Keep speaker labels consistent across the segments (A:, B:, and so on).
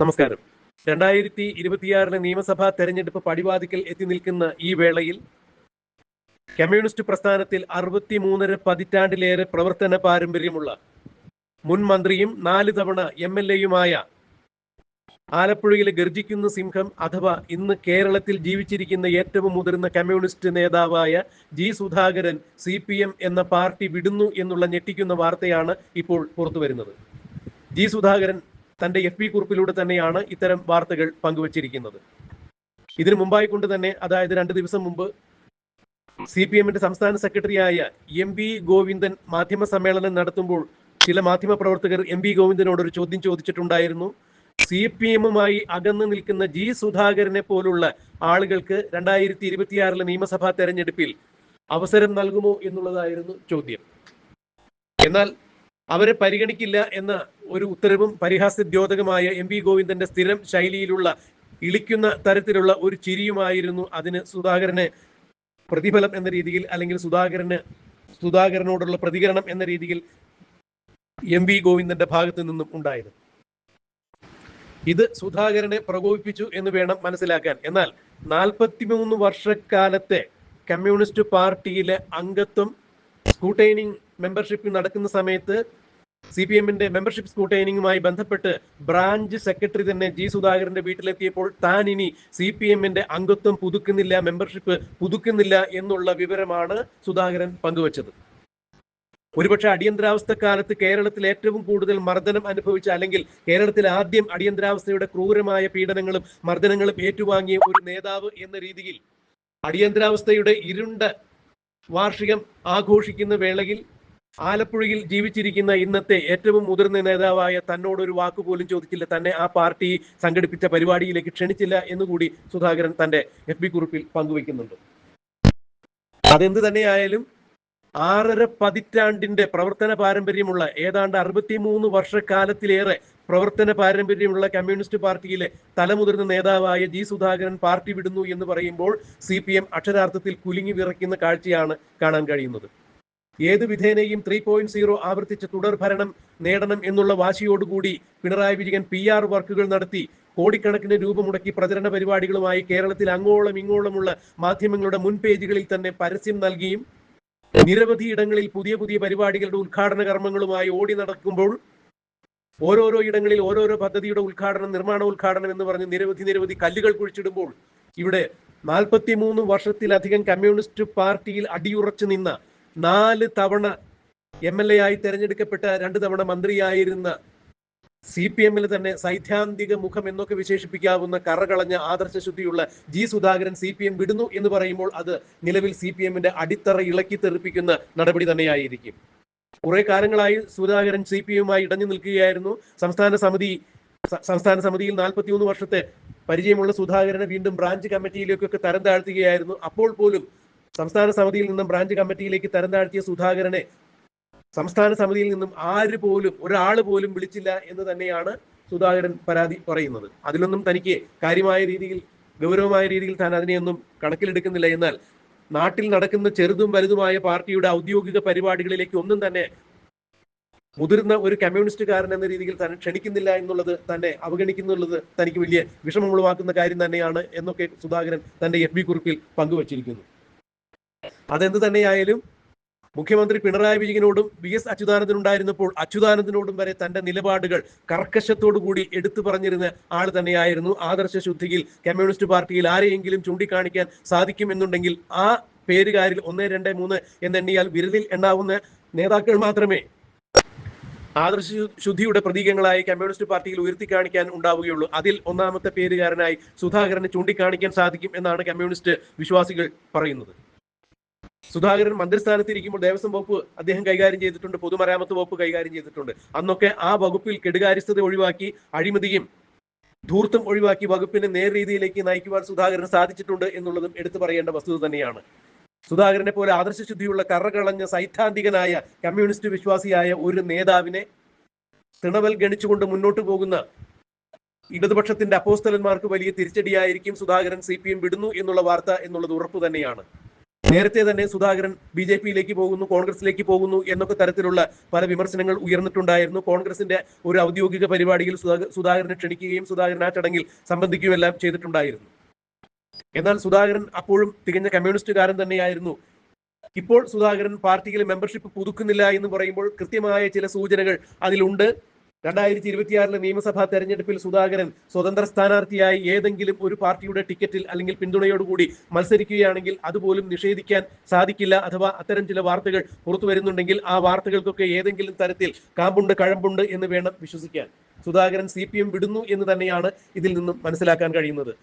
A: നമസ്കാരം. 2026 നിയമസഭാ തെരഞ്ഞെടുപ്പ് പടിവാതിക്കൽ എത്തി നിൽക്കുന്ന ഈ വേളയിൽ കമ്മ്യൂണിസ്റ്റ് പ്രസ്ഥാനത്തിൽ 63 പതിറ്റാണ്ടിലേറെ പ്രവർത്തന പാരമ്പര്യമുള്ള മുൻ മന്ത്രിയും 4 തവണ MLA-യുമായ ആലപ്പുഴയിലെ ഗർജിക്കുന്ന സിംഹം അഥവാ ഇന്ന് കേരളത്തിൽ ജീവിച്ചിരിക്കുന്ന ഏറ്റവും മുതിർന്ന കമ്മ്യൂണിസ്റ്റ് നേതാവായ ജി സുധാകരൻ CPM എന്ന പാർട്ടി വിടുന്നു എന്നുള്ള ഞെട്ടിക്കുന്ന വാർത്തയാണ് ഇപ്പോൾ പുറത്തുവരുന്നത്. ജി സുധാകരൻ തന്റെ FB കുറിപ്പിലൂടെ തന്നെയാണ് ഇത്തരം വാർത്തകൾ പങ്കുവച്ചിരിക്കുന്നത്. ഇതിനു മുമ്പായി കൊണ്ട് തന്നെ, അതായത് 2 ദിവസം മുമ്പ് CPM-ന്റെ സംസ്ഥാന സെക്രട്ടറിയായ MV ഗോവിന്ദൻ മാധ്യമ സമ്മേളനം നടത്തുമ്പോൾ ചില മാധ്യമ പ്രവർത്തകർ MV ഗോവിന്ദനോട് ഒരു ചോദ്യം ചോദിച്ചിട്ടുണ്ടായിരുന്നു. CPM-മായി അകന്നു നിൽക്കുന്ന ജി സുധാകരനെ പോലുള്ള ആളുകൾക്ക് 2026 നിയമസഭാ തെരഞ്ഞെടുപ്പിൽ അവസരം നൽകുമോ എന്നുള്ളതായിരുന്നു ചോദ്യം. എന്നാൽ അവരെ പരിഗണിക്കില്ല എന്ന ഒരു ഉത്തരവും പരിഹാസ്യദ്യോതകമായ MV ഗോവിന്ദന്റെ സ്ഥിരം ശൈലിയിലുള്ള ഇളിക്കുന്ന തരത്തിലുള്ള ഒരു ചിരിയുമായിരുന്നു അതിന് സുധാകരനെ പ്രതിഫലം എന്ന രീതിയിൽ, അല്ലെങ്കിൽ സുധാകരനോടുള്ള പ്രതികരണം എന്ന രീതിയിൽ MV ഗോവിന്ദന്റെ ഭാഗത്തു നിന്നും ഉണ്ടായത്. ഇത് സുധാകരനെ പ്രകോപിപ്പിച്ചു എന്ന് വേണം മനസ്സിലാക്കാൻ. എന്നാൽ 43 വർഷക്കാലത്തെ കമ്മ്യൂണിസ്റ്റ് പാർട്ടിയിലെ അംഗത്വം സ്കൂട്ടൈനിങ് മെമ്പർഷിപ്പ് നടക്കുന്ന സമയത്ത് CPM-ന്റെ മെമ്പർഷിപ്പ് സ്കൂട്ടൈനിങ്ങുമായി ബന്ധപ്പെട്ട് ബ്രാഞ്ച് സെക്രട്ടറി തന്നെ ജി സുധാകരന്റെ വീട്ടിലെത്തിയപ്പോൾ താൻ ഇനി CPM-ന്റെ അംഗത്വം പുതുക്കുന്നില്ല, മെമ്പർഷിപ്പ് പുതുക്കുന്നില്ല എന്നുള്ള വിവരമാണ് സുധാകരൻ പങ്കുവച്ചത്. ഒരുപക്ഷെ അടിയന്തരാവസ്ഥ കാലത്ത് കേരളത്തിൽ ഏറ്റവും കൂടുതൽ മർദ്ദനം അനുഭവിച്ച, അല്ലെങ്കിൽ കേരളത്തിൽ ആദ്യം അടിയന്തരാവസ്ഥയുടെ ക്രൂരമായ പീഡനങ്ങളും മർദ്ദനങ്ങളും ഏറ്റുവാങ്ങിയ ഒരു നേതാവ് എന്ന രീതിയിൽ അടിയന്തരാവസ്ഥയുടെ ഇരുണ്ട വാർഷികം ആഘോഷിക്കുന്ന വേളയിൽ ആലപ്പുഴയിൽ ജീവിച്ചിരിക്കുന്ന ഇന്നത്തെ ഏറ്റവും മുതിർന്ന നേതാവായ തന്നോടൊരു വാക്കുപോലും ചോദിച്ചില്ല, തന്നെ ആ പാർട്ടി സംഘടിപ്പിച്ച പരിപാടിയിലേക്ക് ക്ഷണിച്ചില്ല എന്നുകൂടി സുധാകരൻ തന്റെ FB കുറിപ്പിൽ പങ്കുവയ്ക്കുന്നുണ്ട്. അതെന്ത് തന്നെയായാലും 6.5 പതിറ്റാണ്ടിന്റെ പ്രവർത്തന പാരമ്പര്യമുള്ള, ഏതാണ്ട് 63 വർഷക്കാലത്തിലേറെ പ്രവർത്തന പാരമ്പര്യമുള്ള കമ്മ്യൂണിസ്റ്റ് പാർട്ടിയിലെ തലമുതിർന്ന നേതാവായ ജി സുധാകരൻ പാർട്ടി വിടുന്നു എന്ന് പറയുമ്പോൾ CPM അക്ഷരാർത്ഥത്തിൽ കുലുങ്ങി വിറയ്ക്കുന്ന കാഴ്ചയാണ് കാണാൻ കഴിയുന്നത്. ഏത് വിധേനയും 3.0 ആവർത്തിച്ച് തുടർ ഭരണം നേടണം എന്നുള്ള വാശിയോടുകൂടി പിണറായി വിജയൻ PR വർക്കുകൾ നടത്തി കോടിക്കണക്കിന് രൂപ മുടക്കി പ്രചരണ പരിപാടികളുമായി കേരളത്തിൽ അങ്ങോളം ഇങ്ങോളമുള്ള മാധ്യമങ്ങളുടെ മുൻ പേജുകളിൽ തന്നെ പരസ്യം നൽകിയും നിരവധി ഇടങ്ങളിൽ പുതിയ പുതിയ പരിപാടികളുടെ ഉദ്ഘാടന കർമ്മങ്ങളുമായി ഓടി നടക്കുമ്പോൾ ഓരോരോ ഇടങ്ങളിൽ ഓരോരോ പദ്ധതിയുടെ ഉദ്ഘാടനം, നിർമ്മാണ ഉദ്ഘാടനം എന്ന് പറഞ്ഞ് നിരവധി കല്ലുകൾ കുഴിച്ചിടുമ്പോൾ ഇവിടെ 43 വർഷത്തിലധികം കമ്മ്യൂണിസ്റ്റ് പാർട്ടിയിൽ അടിയുറച്ചു നിന്ന, 4 തവണ MLA ആയി തെരഞ്ഞെടുക്കപ്പെട്ട, 2 തവണ മന്ത്രിയായിരുന്ന CPM-ൽ തന്നെ സൈദ്ധാന്തിക മുഖം എന്നൊക്കെ വിശേഷിപ്പിക്കാവുന്ന കറകളഞ്ഞ ആദർശശുദ്ധിയുള്ള ജി സുധാകരൻ CPM വിടുന്നു എന്ന് പറയുമ്പോൾ അത് നിലവിൽ CPM-ന്റെ അടിത്തറ ഇളക്കി തെറിപ്പിക്കുന്ന നടപടി തന്നെയായിരിക്കും. കുറെ കാലങ്ങളായി സുധാകരൻ CPM-മായി ഇടഞ്ഞു നിൽക്കുകയായിരുന്നു. സംസ്ഥാന സമിതിയിൽ 43 വർഷത്തെ പരിചയമുള്ള സുധാകരനെ വീണ്ടും ബ്രാഞ്ച് കമ്മിറ്റിയിലേക്കൊക്കെ തരം താഴ്ത്തുകയായിരുന്നു. അപ്പോൾ പോലും സംസ്ഥാന സമിതിയിൽ നിന്നും ബ്രാഞ്ച് കമ്മിറ്റിയിലേക്ക് തരം താഴ്ത്തിയ സുധാകരനെ സംസ്ഥാന സമിതിയിൽ നിന്നും ഒരാൾ പോലും വിളിച്ചില്ല എന്ന് തന്നെയാണ് സുധാകരൻ പരാതി പറയുന്നത്. അതിലൊന്നും തനിക്ക് കാര്യമായ രീതിയിൽ, ഗൗരവമായ രീതിയിൽ താൻ അതിനെയൊന്നും കണക്കിലെടുക്കുന്നില്ല. എന്നാൽ നാട്ടിൽ നടക്കുന്ന ചെറുതും വലുതുമായ പാർട്ടിയുടെ ഔദ്യോഗിക പരിപാടികളിലേക്ക് ഒന്നും തന്നെ മുതിർന്ന ഒരു കമ്മ്യൂണിസ്റ്റുകാരൻ എന്ന രീതിയിൽ തന്നെ ക്ഷണിക്കുന്നില്ല എന്നുള്ളത്, തന്നെ അവഗണിക്കുന്നുള്ളത് തനിക്ക് വലിയ വിഷമം ഉളവാക്കുന്ന കാര്യം തന്നെയാണ് എന്നൊക്കെ സുധാകരൻ തന്റെ FB കുറിപ്പിൽ പങ്കുവച്ചിരിക്കുന്നു. അതെന്ത് തന്നെയായാലും മുഖ്യമന്ത്രി പിണറായി വിജയനോടും VS അച്യുതാനന്ദനുണ്ടായിരുന്നപ്പോൾ അച്യുതാനന്ദനോടും വരെ തന്റെ നിലപാടുകൾ കർക്കശത്തോടു കൂടി എടുത്തു പറഞ്ഞിരുന്ന ആൾ തന്നെയായിരുന്നു. ആദർശശുദ്ധിയിൽ കമ്മ്യൂണിസ്റ്റ് പാർട്ടിയിൽ ആരെയെങ്കിലും ചൂണ്ടിക്കാണിക്കാൻ സാധിക്കുമെന്നുണ്ടെങ്കിൽ ആ പേരുകാരിൽ 1, 2, 3 എന്നെണ്ണിയാൽ വിരലിൽ എണ്ണാവുന്ന നേതാക്കൾ മാത്രമേ ആദർശശുദ്ധിയുടെ പ്രതീകങ്ങളായി കമ്മ്യൂണിസ്റ്റ് പാർട്ടിയിൽ ഉയർത്തി കാണിക്കാൻ ഉണ്ടാവുകയുള്ളൂ. അതിൽ ഒന്നാമത്തെ പേരുകാരനായി സുധാകരനെ ചൂണ്ടിക്കാണിക്കാൻ സാധിക്കും എന്നാണ് കമ്മ്യൂണിസ്റ്റ് വിശ്വാസികൾ പറയുന്നത്. സുധാകരൻ മന്ത്രിസ്ഥാനത്തിരിക്കുമ്പോൾ ദേവസ്വം വകുപ്പ് അദ്ദേഹം കൈകാര്യം ചെയ്തിട്ടുണ്ട്, പൊതുമരാമത്ത് വകുപ്പ് കൈകാര്യം ചെയ്തിട്ടുണ്ട്. അന്നൊക്കെ ആ വകുപ്പിൽ കെടുകാര്യസ്ഥത ഒഴിവാക്കി, അഴിമതിയും ധൂർത്തും ഒഴിവാക്കി വകുപ്പിനെ നേർരീതിയിലേക്ക് നയിക്കുവാൻ സുധാകരന് സാധിച്ചിട്ടുണ്ട് എന്നുള്ളതും എടുത്തു പറയേണ്ട വസ്തുത തന്നെയാണ്. സുധാകരനെ പോലെ ആദർശശുദ്ധിയുള്ള കറകളഞ്ഞ സൈദ്ധാന്തികനായ കമ്മ്യൂണിസ്റ്റ് വിശ്വാസിയായ ഒരു നേതാവിനെ തിണവൽ ഗണിച്ചുകൊണ്ട് മുന്നോട്ട് പോകുന്ന ഇടതുപക്ഷത്തിന്റെ അപ്പോസ്തലന്മാർക്ക് വലിയ തിരിച്ചടിയായിരിക്കും സുധാകരൻ CPM വിടുന്നു എന്നുള്ള വാർത്ത എന്നുള്ളത് ഉറപ്പു തന്നെയാണ്. നേരത്തെ തന്നെ സുധാകരൻ BJP-യിലേക്ക് പോകുന്നു, കോൺഗ്രസിലേക്ക് പോകുന്നു എന്നൊക്കെ തരത്തിലുള്ള പല വിമർശനങ്ങൾ ഉയർന്നിട്ടുണ്ടായിരുന്നു. കോൺഗ്രസിന്റെ ഒരു ഔദ്യോഗിക പരിപാടിയിൽ സുധാകരനെ ക്ഷണിക്കുകയും സുധാകരൻ ആ ചടങ്ങിൽ സംബന്ധിക്കുകയും എല്ലാം ചെയ്തിട്ടുണ്ടായിരുന്നു. എന്നാൽ സുധാകരൻ അപ്പോഴും തികഞ്ഞ കമ്മ്യൂണിസ്റ്റുകാരൻ തന്നെയായിരുന്നു. ഇപ്പോൾ സുധാകരൻ പാർട്ടിയിൽ മെമ്പർഷിപ്പ് പുതുക്കുന്നില്ല എന്ന് പറയുമ്പോൾ കൃത്യമായ ചില സൂചനകൾ അതിലുണ്ട്. 2026 നിയമസഭാ തെരഞ്ഞെടുപ്പിൽ സുധാകരൻ സ്വതന്ത്ര സ്ഥാനാർത്ഥിയായി ഏതെങ്കിലും ഒരു പാർട്ടിയുടെ ടിക്കറ്റിൽ അല്ലെങ്കിൽ പിന്തുണയോടുകൂടി മത്സരിക്കുകയാണെങ്കിൽ അതുപോലും നിഷേധിക്കാൻ സാധിക്കില്ല. അഥവാ അത്തരം ചില വാർത്തകൾ പുറത്തു വരുന്നുണ്ടെങ്കിൽ ആ വാർത്തകൾക്കൊക്കെ ഏതെങ്കിലും തരത്തിൽ കാമ്പുണ്ട്, കഴമ്പുണ്ട് എന്ന് വേണം വിശ്വസിക്കാൻ. സുധാകരൻ CPM വിടുന്നു എന്ന് തന്നെയാണ് ഇതിൽ നിന്നും മനസ്സിലാക്കാൻ കഴിയുന്നത്.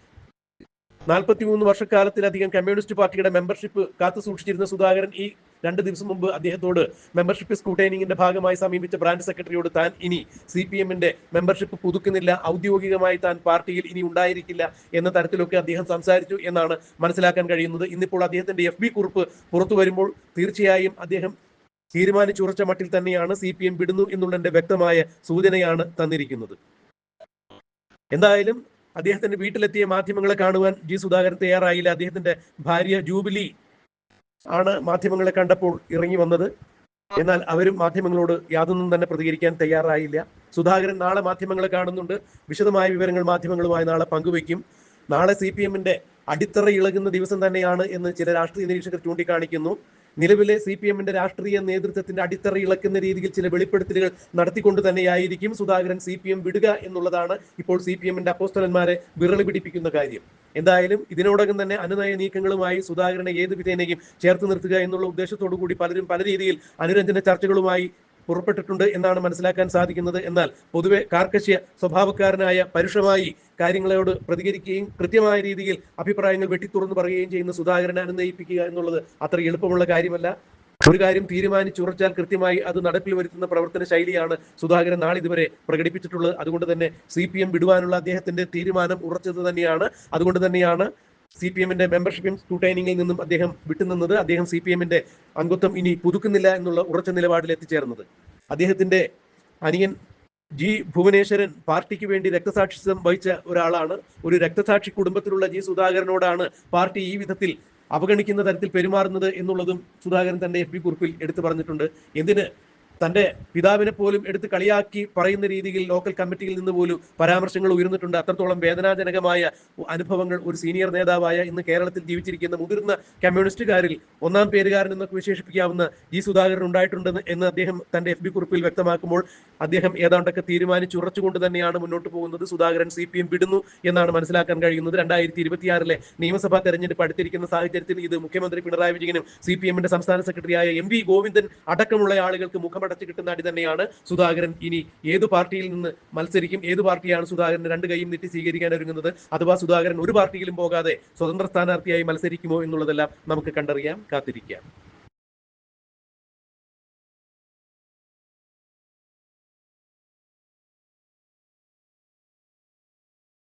A: 43 വർഷക്കാലത്തിലധികം കമ്മ്യൂണിസ്റ്റ് പാർട്ടിയുടെ മെമ്പർഷിപ്പ് കാത്തു സൂക്ഷിച്ചിരുന്ന സുധാകരൻ ഈ 2 ദിവസം മുമ്പ് അദ്ദേഹത്തോട് മെമ്പർഷിപ്പ് സ്ക്രൂട്ടൈനിങ്ങിന്റെ ഭാഗമായി സമീപിച്ച ബ്രാഞ്ച് സെക്രട്ടറിയോട് താൻ ഇനി CPM-ന്റെ മെമ്പർഷിപ്പ് പുതുക്കുന്നില്ല, ഔദ്യോഗികമായി താൻ പാർട്ടിയിൽ ഇനി ഉണ്ടായിരിക്കില്ല എന്ന തരത്തിലൊക്കെ അദ്ദേഹം സംസാരിച്ചു എന്നാണ് മനസ്സിലാക്കാൻ കഴിയുന്നത്. ഇന്നിപ്പോൾ അദ്ദേഹത്തിന്റെ FB കുറിപ്പ് പുറത്തു വരുമ്പോൾ തീർച്ചയായും അദ്ദേഹം തീരുമാനിച്ചുറച്ച മട്ടിൽ തന്നെയാണ് CPM വിടുന്നു എന്നുള്ളതിന്റെ വ്യക്തമായ സൂചനയാണ് തന്നിരിക്കുന്നത്. എന്തായാലും അദ്ദേഹത്തിന്റെ വീട്ടിലെത്തിയ മാധ്യമങ്ങളെ കാണുവാൻ സുധാകരൻ തയ്യാറായില്ല. അദ്ദേഹത്തിന്റെ ഭാര്യ ജൂബിലി ആണ് മാധ്യമങ്ങളെ കണ്ടപ്പോൾ ഇറങ്ങി വന്നത്. എന്നാൽ അവരും മാധ്യമങ്ങളോട് യാതൊന്നും തന്നെ പ്രതികരിക്കാൻ തയ്യാറായില്ല. സുധാകരൻ നാളെ മാധ്യമങ്ങളെ കാണുന്നുണ്ട്. വിശദമായ വിവരങ്ങൾ മാധ്യമങ്ങളുമായി നാളെ പങ്കുവയ്ക്കും. നാളെ CPM-ന്റെ അടിത്തറ ഇളകുന്ന ദിവസം തന്നെയാണ് എന്ന് ചില രാഷ്ട്രീയ നിരീക്ഷകർ ചൂണ്ടിക്കാണിക്കുന്നു. നിലവിലെ CPM-ന്റെ രാഷ്ട്രീയ നേതൃത്വത്തിന്റെ അടിത്തറ ഇളക്കുന്ന രീതിയിൽ ചില വെളിപ്പെടുത്തലുകൾ നടത്തിക്കൊണ്ട് തന്നെയായിരിക്കും സുധാകരൻ CPM വിടുക എന്നുള്ളതാണ് ഇപ്പോൾ CPM-ന്റെ അപ്പോസ്തലന്മാരെ വിറളി പിടിപ്പിക്കുന്ന കാര്യം. എന്തായാലും ഇതിനോടകം തന്നെ അനുനയ നീക്കങ്ങളുമായി സുധാകരനെ ഏത് വിധേനയും ചേർത്ത് നിർത്തുക എന്നുള്ള ഉദ്ദേശത്തോടു കൂടി പലരും പല രീതിയിൽ അനുരഞ്ജന ചർച്ചകളുമായി പുറപ്പെട്ടിട്ടുണ്ട് എന്നാണ് മനസ്സിലാക്കാൻ സാധിക്കുന്നത്. എന്നാൽ പൊതുവെ കാർക്കശ്യ സ്വഭാവക്കാരനായ പരുഷമായി കാര്യങ്ങളോട് പ്രതികരിക്കുകയും കൃത്യമായ രീതിയിൽ അഭിപ്രായങ്ങൾ വെട്ടിത്തുറന്ന് പറയുകയും ചെയ്യുന്ന സുധാകരനെ അനുനയിപ്പിക്കുക എന്നുള്ളത് അത്ര എളുപ്പമുള്ള കാര്യമല്ല. ഒരു കാര്യം തീരുമാനിച്ചുറച്ചാൽ കൃത്യമായി അത് നടപ്പിൽ വരുത്തുന്ന പ്രവർത്തന ശൈലിയാണ് സുധാകരൻ നാളിതുവരെ പ്രകടിപ്പിച്ചിട്ടുള്ളത്. അതുകൊണ്ട് തന്നെ CPM വിടുവാനുള്ള അദ്ദേഹത്തിന്റെ തീരുമാനം ഉറച്ചത് തന്നെയാണ്. അതുകൊണ്ട് തന്നെയാണ് CPM-ന്റെ മെമ്പർഷിപ്പ് സ്ക്രൂട്ടൈനിങ്ങിൽ നിന്നും അദ്ദേഹം വിട്ടുനിന്നത്. അദ്ദേഹം CPM-ന്റെ അംഗത്വം ഇനി പുതുക്കുന്നില്ല എന്നുള്ള ഉറച്ച നിലപാടിൽ എത്തിച്ചേർന്നത്. അദ്ദേഹത്തിന്റെ അനിയൻ ഭുവനേശ്വരൻ പാർട്ടിക്ക് വേണ്ടി രക്തസാക്ഷിത്വം വഹിച്ച ഒരാളാണ്. ഒരു രക്തസാക്ഷി കുടുംബത്തിലുള്ള സുധാകരനോടാണ് പാർട്ടി ഈ വിധത്തിൽ അവഗണിക്കുന്ന തരത്തിൽ പെരുമാറുന്നത് എന്നുള്ളതും സുധാകരൻ തന്റെ FB കുറിപ്പിൽ എടുത്തു പറഞ്ഞിട്ടുണ്ട്. എന്തിന് തന്റെ പിതാവിനെ പോലും എടുത്ത് കളിയാക്കി പറയുന്ന രീതിയിൽ ലോക്കൽ കമ്മിറ്റിയിൽ നിന്ന് പോലും പരാമർശങ്ങൾ ഉയർന്നിട്ടുണ്ട്. അത്രത്തോളം വേദനാജനകമായ അനുഭവങ്ങൾ ഒരു സീനിയർ നേതാവായ ഇന്ന് കേരളത്തിൽ ജീവിച്ചിരിക്കുന്ന മുതിർന്ന കമ്മ്യൂണിസ്റ്റുകാരിൽ ഒന്നാം പേരുകാരൻ എന്നൊക്കെ വിശേഷിപ്പിക്കാവുന്ന സുധാകരൻ ഉണ്ടായിട്ടുണ്ട് എന്ന് അദ്ദേഹം തന്റെ FB കുറിപ്പിൽ വ്യക്തമാക്കുമ്പോൾ അദ്ദേഹം ഏതാണ്ടൊക്കെ തീരുമാനിച്ചുറച്ചുകൊണ്ട് തന്നെയാണ് മുന്നോട്ട് പോകുന്നത്. സുധാകരൻ CPM വിടുന്നു എന്നാണ് മനസ്സിലാക്കാൻ കഴിയുന്നത്. 2026 നിയമസഭാ തെരഞ്ഞെടുപ്പ് അടുത്തിരിക്കുന്ന സാഹചര്യത്തിൽ ഇത് മുഖ്യമന്ത്രി പിണറായി വിജയനും CPM-ന്റെ സംസ്ഥാന സെക്രട്ടറിയായ MV ഗോവിന്ദൻ അടക്കമുള്ള ആളുകൾക്ക് മുഖമടച്ച് കിട്ടുന്ന അടി തന്നെയാണ്. സുധാകരൻ ഇനി ഏതു പാർട്ടിയിൽ നിന്ന് മത്സരിക്കും, ഏത് പാർട്ടിയാണ് സുധാകരന് 2 കൈയും നീട്ടി സ്വീകരിക്കാൻ ഒരുങ്ങുന്നത്, അഥവാ സുധാകരൻ ഒരു പാർട്ടിയിലും പോകാതെ സ്വതന്ത്ര സ്ഥാനാർത്ഥിയായി മത്സരിക്കുമോ എന്നുള്ളതെല്ലാം നമുക്ക് കണ്ടറിയാം, കാത്തിരിക്കാം.